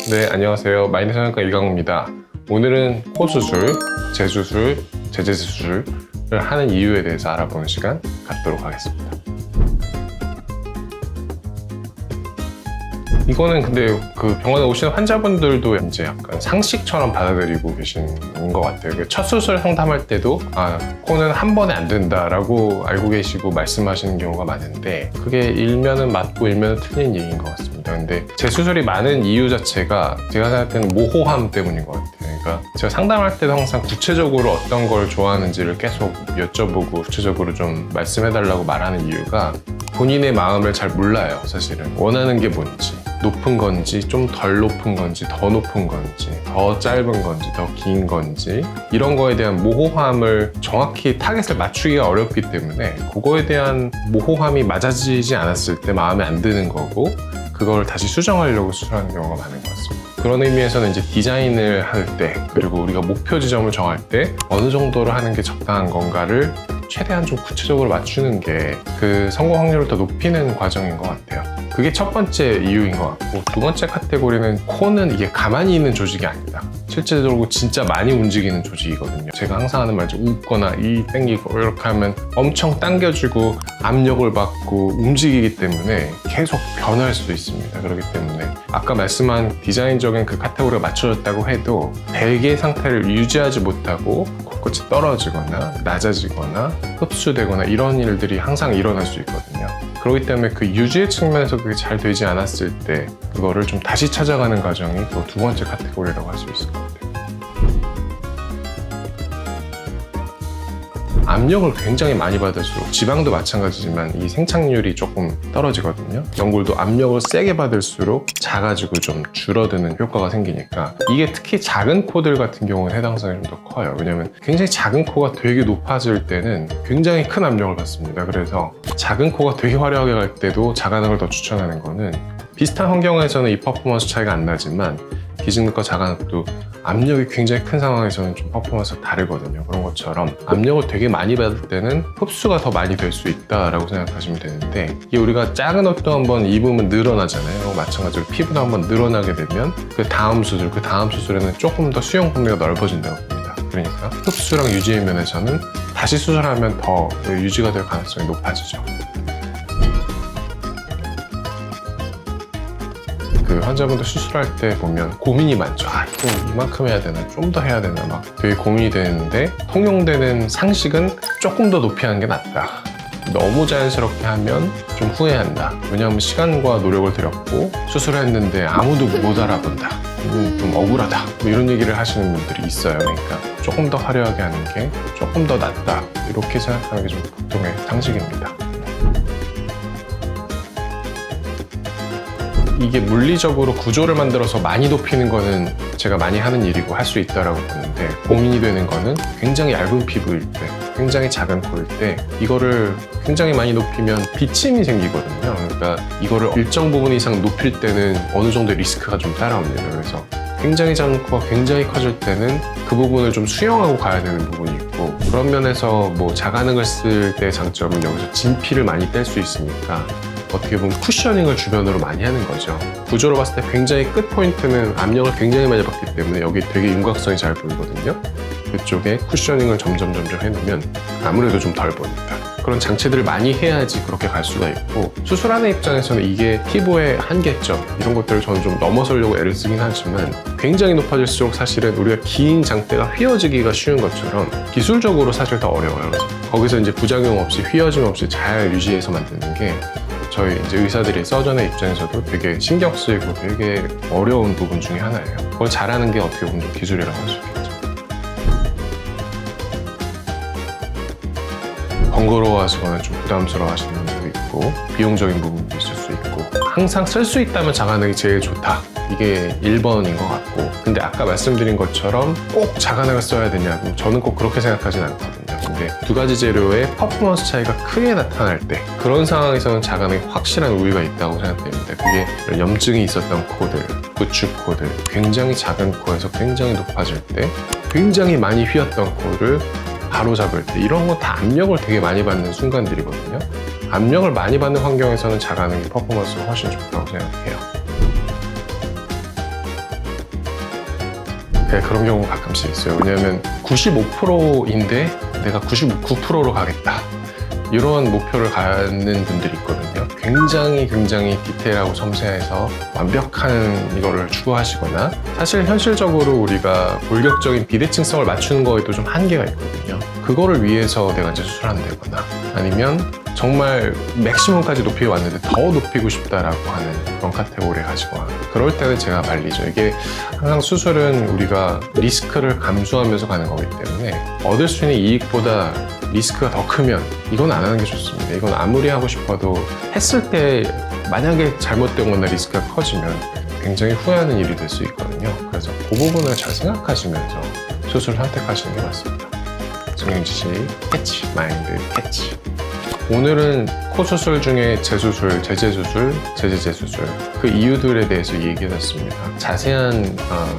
네, 안녕하세요. 마인드 성형외과 이강우입니다. 오늘은 코 수술, 재수술, 재재수술을 하는 이유에 대해서 알아보는 시간 갖도록 하겠습니다. 이거는 근데 그 병원에 오시는 환자분들도 이제 약간 상식처럼 받아들이고 계시는 것 같아요. 첫 수술 상담할 때도 코는 한 번에 안 된다라고 알고 계시고 말씀하시는 경우가 많은데 그게 일면은 맞고 일면은 틀린 얘기인 것 같습니다. 근데 재수술이 많은 이유 자체가 제가 생각할 때는 모호함 때문인 것 같아요. 그러니까 제가 상담할 때도 항상 구체적으로 어떤 걸 좋아하는지를 계속 여쭤보고 구체적으로 좀 말씀해달라고 말하는 이유가 본인의 마음을 잘 몰라요. 사실은 원하는 게 뭔지, 높은 건지 좀 덜 높은 건지 더 높은 건지 더 짧은 건지 더 긴 건지 이런 거에 대한 모호함을 정확히 타겟을 맞추기가 어렵기 때문에 그거에 대한 모호함이 맞아지지 않았을 때 마음에 안 드는 거고 그걸 다시 수정하려고 수술하는 경우가 많은 것 같습니다. 그런 의미에서는 이제 디자인을 할 때 그리고 우리가 목표 지점을 정할 때 어느 정도로 하는 게 적당한 건가를 최대한 좀 구체적으로 맞추는 게 그 성공 확률을 더 높이는 과정인 것 같아요. 그게 첫 번째 이유인 것 같고 두 번째 카테고리는 코는 이게 가만히 있는 조직이 아니다. 실제적으로 진짜 많이 움직이는 조직이거든요. 제가 항상 하는 말이죠. 웃거나 이 땡기고 이렇게 하면 엄청 당겨주고 압력을 받고 움직이기 때문에 계속 변할 수도 있습니다. 그렇기 때문에 아까 말씀한 디자인적인 그 카테고리가 맞춰졌다고 해도 대개 상태를 유지하지 못하고 코끝이 떨어지거나 낮아지거나 흡수되거나 이런 일들이 항상 일어날 수 있거든요. 그렇기 때문에 그 유지의 측면에서 그게 잘 되지 않았을 때 그거를 좀 다시 찾아가는 과정이 또 두 번째 카테고리라고 할 수 있을 것 같아요. 압력을 굉장히 많이 받을수록 지방도 마찬가지지만 이 생착률이 조금 떨어지거든요. 연골도 압력을 세게 받을수록 작아지고 좀 줄어드는 효과가 생기니까 이게 특히 작은 코들 같은 경우는 해당성이 좀 더 커요. 왜냐면 굉장히 작은 코가 되게 높아질 때는 굉장히 큰 압력을 받습니다. 그래서 작은 코가 되게 화려하게 갈 때도 자가능을 더 추천하는 거는 비슷한 환경에서는 이 퍼포먼스 차이가 안 나지만 기증능과 자가능도 압력이 굉장히 큰 상황에서는 좀 퍼포먼스가 다르거든요. 그런 것처럼 압력을 되게 많이 받을 때는 흡수가 더 많이 될 수 있다라고 생각하시면 되는데 이게 우리가 작은 옷도 한번 입으면 늘어나잖아요. 마찬가지로 피부도 한번 늘어나게 되면 그 다음 수술에는 조금 더 수용 범위가 넓어진다고 봅니다. 그러니까 흡수랑 유지의 면에서는 다시 수술하면 더 유지가 될 가능성이 높아지죠. 그 환자분들 수술할 때 보면 고민이 많죠. 이거 이만큼 해야 되나? 좀 더 해야 되나? 막 되게 고민이 되는데 통용되는 상식은 조금 더 높이 하는 게 낫다. 너무 자연스럽게 하면 좀 후회한다. 왜냐하면 시간과 노력을 들였고 수술을 했는데 아무도 못 알아본다. 좀 억울하다. 뭐 이런 얘기를 하시는 분들이 있어요. 그러니까 조금 더 화려하게 하는 게 조금 더 낫다. 이렇게 생각하는 게 좀 보통의 상식입니다. 이게 물리적으로 구조를 만들어서 많이 높이는 거는 제가 많이 하는 일이고 할 수 있다라고 보는데 고민이 되는 거는 굉장히 얇은 피부일 때, 굉장히 작은 코일 때 이거를 굉장히 많이 높이면 비침이 생기거든요. 그러니까 이거를 일정 부분 이상 높일 때는 어느 정도의 리스크가 좀 따라옵니다. 그래서 굉장히 작은 코가 굉장히 커질 때는 그 부분을 좀 수용하고 가야 되는 부분이 있고 그런 면에서 뭐 자가능을 쓸 때 장점은 여기서 진피를 많이 뗄 수 있으니까 어떻게 보면 쿠셔닝을 주변으로 많이 하는 거죠. 구조로 봤을 때 굉장히 끝 포인트는 압력을 굉장히 많이 받기 때문에 여기 되게 윤곽선이 잘 보이거든요. 그쪽에 쿠셔닝을 점점 해놓으면 아무래도 좀 덜 보입니다. 그런 장치들을 많이 해야지 그렇게 갈 수가 있고 수술하는 입장에서는 이게 피부의 한계점 이런 것들을 저는 좀 넘어서려고 애를 쓰긴 하지만 굉장히 높아질수록 사실은 우리가 긴 장대가 휘어지기가 쉬운 것처럼 기술적으로 사실 더 어려워요. 그래서 거기서 이제 부작용 없이 휘어짐 없이 잘 유지해서 만드는 게 저희 이제 의사들이 서전의 입장에서도 되게 신경 쓰이고 되게 어려운 부분 중에 하나예요. 그걸 잘하는 게 어떻게 보면 좀 기술이라고 할 수 있겠죠. 번거로워 하시거나 좀 부담스러워 하시는 분도 있고 비용적인 부분도 있을 수 있고 항상 쓸 수 있다면 자가능이 제일 좋다. 이게 1번인 것 같고 근데 아까 말씀드린 것처럼 꼭 자가능을 써야 되냐? 저는 꼭 그렇게 생각하진 않거든요. 근데 두 가지 재료의 퍼포먼스 차이가 크게 나타날 때 그런 상황에서는 자가능이 확실한 우위가 있다고 생각됩니다. 그게 염증이 있었던 코들, 구축 코들, 굉장히 작은 코에서 굉장히 높아질 때 굉장히 많이 휘었던 코를 바로 잡을 때 이런 거 다 압력을 되게 많이 받는 순간들이거든요. 압력을 많이 받는 환경에서는 자가능이 퍼포먼스가 훨씬 좋다고 생각해요. 그런 경우 가끔씩 있어요. 왜냐하면 95%인데 내가 99%로 가겠다. 이런 목표를 갖는 분들이 있거든요. 굉장히 디테일하고 섬세해서 완벽한 이거를 추구하시거나, 사실 현실적으로 우리가 골격적인 비대칭성을 맞추는 거에도 좀 한계가 있거든요. 그거를 위해서 내가 이제 수술한다거나, 아니면 정말 맥시멈까지 높이 왔는데 더 높이고 싶다라고 하는 그런 카테고리에 가시거나, 그럴 때는 제가 말리죠. 이게 항상 수술은 우리가 리스크를 감수하면서 가는 거기 때문에 얻을 수 있는 이익보다 리스크가 더 크면 이건 안 하는 게 좋습니다. 이건 아무리 하고 싶어도 했을 때 만약에 잘못되거나 리스크가 커지면 굉장히 후회하는 일이 될 수 있거든요. 그래서 그 부분을 잘 생각하시면서 수술을 선택하시는 게 맞습니다. 정영지 씨 캐치, 마인드 캐치. 오늘은 코 수술 중에 재수술, 재재수술, 재재재수술 그 이유들에 대해서 얘기해봤습니다. 자세한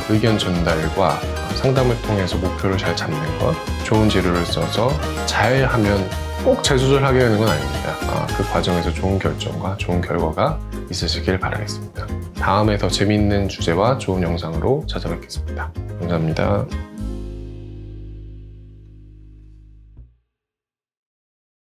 의견 전달과 상담을 통해서 목표를 잘 잡는 것, 좋은 재료를 써서 잘 하면 꼭 재수술하게 되는 건 아닙니다. 그 과정에서 좋은 결정과 좋은 결과가 있으시길 바라겠습니다. 다음에 더 재미있는 주제와 좋은 영상으로 찾아뵙겠습니다. 감사합니다.